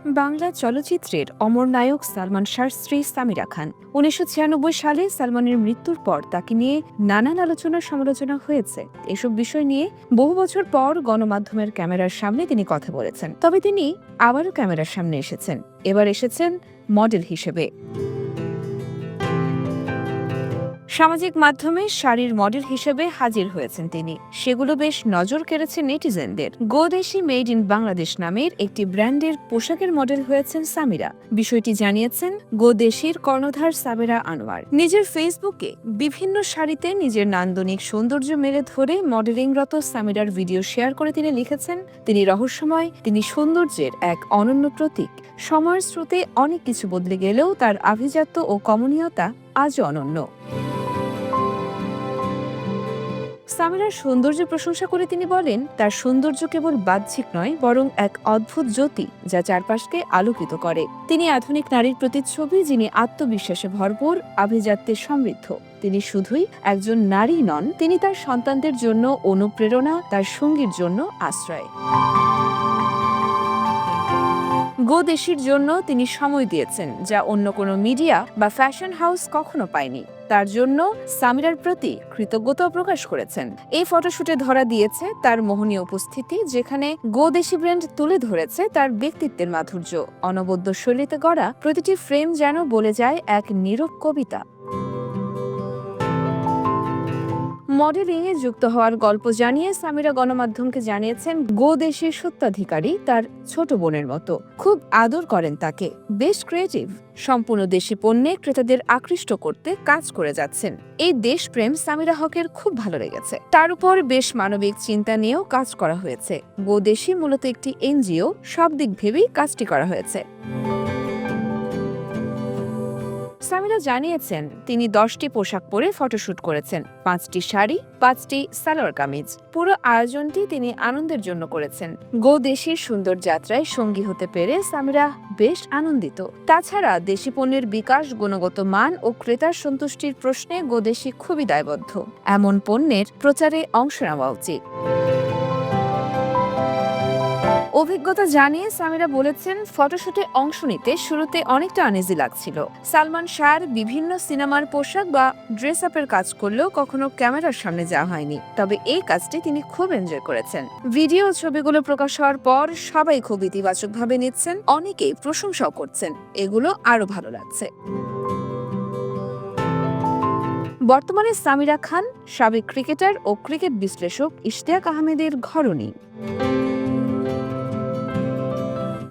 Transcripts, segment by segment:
বাংলা চলচ্চিত্রের অমর নায়ক সালমান শাহর স্ত্রী সামিরা খান ১৯৯৬ সালে সালমানের মৃত্যুর পর তাকে নিয়ে নানান আলোচনা সমালোচনা হয়েছে। এসব বিষয় নিয়ে বহু বছর পর গণমাধ্যমের ক্যামেরার সামনে তিনি কথা বলেছেন। তবে তিনি আবারও ক্যামেরার সামনে এসেছেন। এবার এসেছেন মডেল হিসেবে। সামাজিক মাধ্যমে শাড়ির মডেল হিসেবে হাজির হয়েছেন তিনি। সেগুলো বেশ নজর কেড়েছে নেটিজেনদের। গোদেশি মেড ইন বাংলাদেশ নামের একটি ব্র্যান্ডের পোশাকের মডেল হয়েছেন সামিরা। বিষয়টি জানিয়েছেন গোদেশির কর্ণধার সাবেরা আনোয়ার। নিজের ফেসবুকে বিভিন্ন শাড়িতে নিজের নান্দনিক সৌন্দর্য মেলে ধরে মডেলিংরত সামিরার ভিডিও শেয়ার করে তিনি লিখেছেন, তিনি রহস্যময়, তিনি সৌন্দর্যের এক অনন্য প্রতীক। সময়ের স্রোতে অনেক কিছু বদলে গেলেও তার আভিজাত্য ও কমনীয়তা আজও অনন্য। সামিরার সৌন্দর্য প্রশংসা করে তিনি বলেন, তার সৌন্দর্য কেবল বাহ্যিক নয়, বরং এক অদ্ভুত জ্যোতি যা চারপাশকে আলোকিত করে। তিনি আধুনিক নারীর প্রতিচ্ছবি, যিনি আত্মবিশ্বাসে ভরপুর, আভিজাত্যে সমৃদ্ধ। তিনি শুধুই একজন নারী নন, তিনি তার সন্তানদের জন্য অনুপ্রেরণা, তার সঙ্গীর জন্য আশ্রয়। গোদেশির জন্য তিনি সময় দিয়েছেন, যা অন্য কোনো মিডিয়া বা ফ্যাশন হাউস কখনো পায়নি। তার জন্য সামিরার প্রতি কৃতজ্ঞতা প্রকাশ করেছেন। এই ফটোশুটে ধরা দিয়েছে তার মোহনীয় উপস্থিতি, যেখানে গোদেশি ব্র্যান্ড তুলে ধরেছে তার ব্যক্তিত্বের মাধুর্য। অনবদ্য শৈলীতে গড়া প্রতিটি ফ্রেম যেন বলে যায় এক নীরব কবিতা। মডেলিংয়ে যুক্ত হওয়ার গল্প জানিয়ে সামিরা গণমাধ্যমকে জানিয়েছেন, গোদেশের সত্ত্বাধিকারী তার ছোট বোনের মতো, খুব আদর করেন তাকে, বেশ ক্রিয়েটিভ। সম্পূর্ণ দেশি পণ্যে ক্রেতাদের আকৃষ্ট করতে কাজ করে যাচ্ছেন। এই দেশপ্রেম সামিরা হকের খুব ভালো লেগেছে। তার উপর বেশ মানবিক চিন্তা নিয়েও কাজ করা হয়েছে। গোদেশি মূলত একটি এনজিও, সব দিক ভেবেই কাজটি করা হয়েছে। সামিরা জানিয়েছেন, তিনি 10টি পোশাক পরে ফটোশুট করেছেন, 5টি শাড়ি, 5টি সালোয়ার কামিজ। পুরো আয়োজনটি তিনি আনন্দের জন্য করেছেন। গোদেশির সুন্দর যাত্রায় সঙ্গী হতে পেরে সামিরা বেশ আনন্দিত। তাছাড়া দেশি পণ্যের বিকাশ, গুণগত মান ও ক্রেতার সন্তুষ্টির প্রশ্নে গোদেশি খুবই দায়বদ্ধ। এমন পণ্যের প্রচারে অংশ নেওয়া উচিত। অভিজ্ঞতা জানিয়ে সামিরা বলেছেন, ফটোশুটে অংশ নিতে শুরুতে অনেকটা আনইজি লাগছিল। সালমান শাহর বিভিন্ন সিনেমার পোশাক বা ড্রেস আপের কাজ করলেও কখনো ক্যামেরার সামনে যাওয়া হয়নি। তবে এই কাজটি তিনি খুব এনজয় করেছেন। ভিডিও ও ছবিগুলো প্রকাশ হওয়ার পর সবাই খুব ইতিবাচকভাবে নিচ্ছেন, অনেকেই প্রশংসাও করছেন। এগুলো আরো ভালো লাগছে। বর্তমানে সামিরা খান সাবেক ক্রিকেটার ও ক্রিকেট বিশ্লেষক ইশতিয়াক আহমেদের ঘরণী।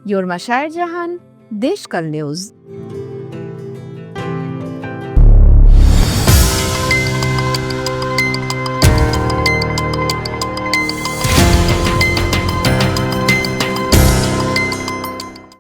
योरमा शायर जहान, देशकाल न्यूज।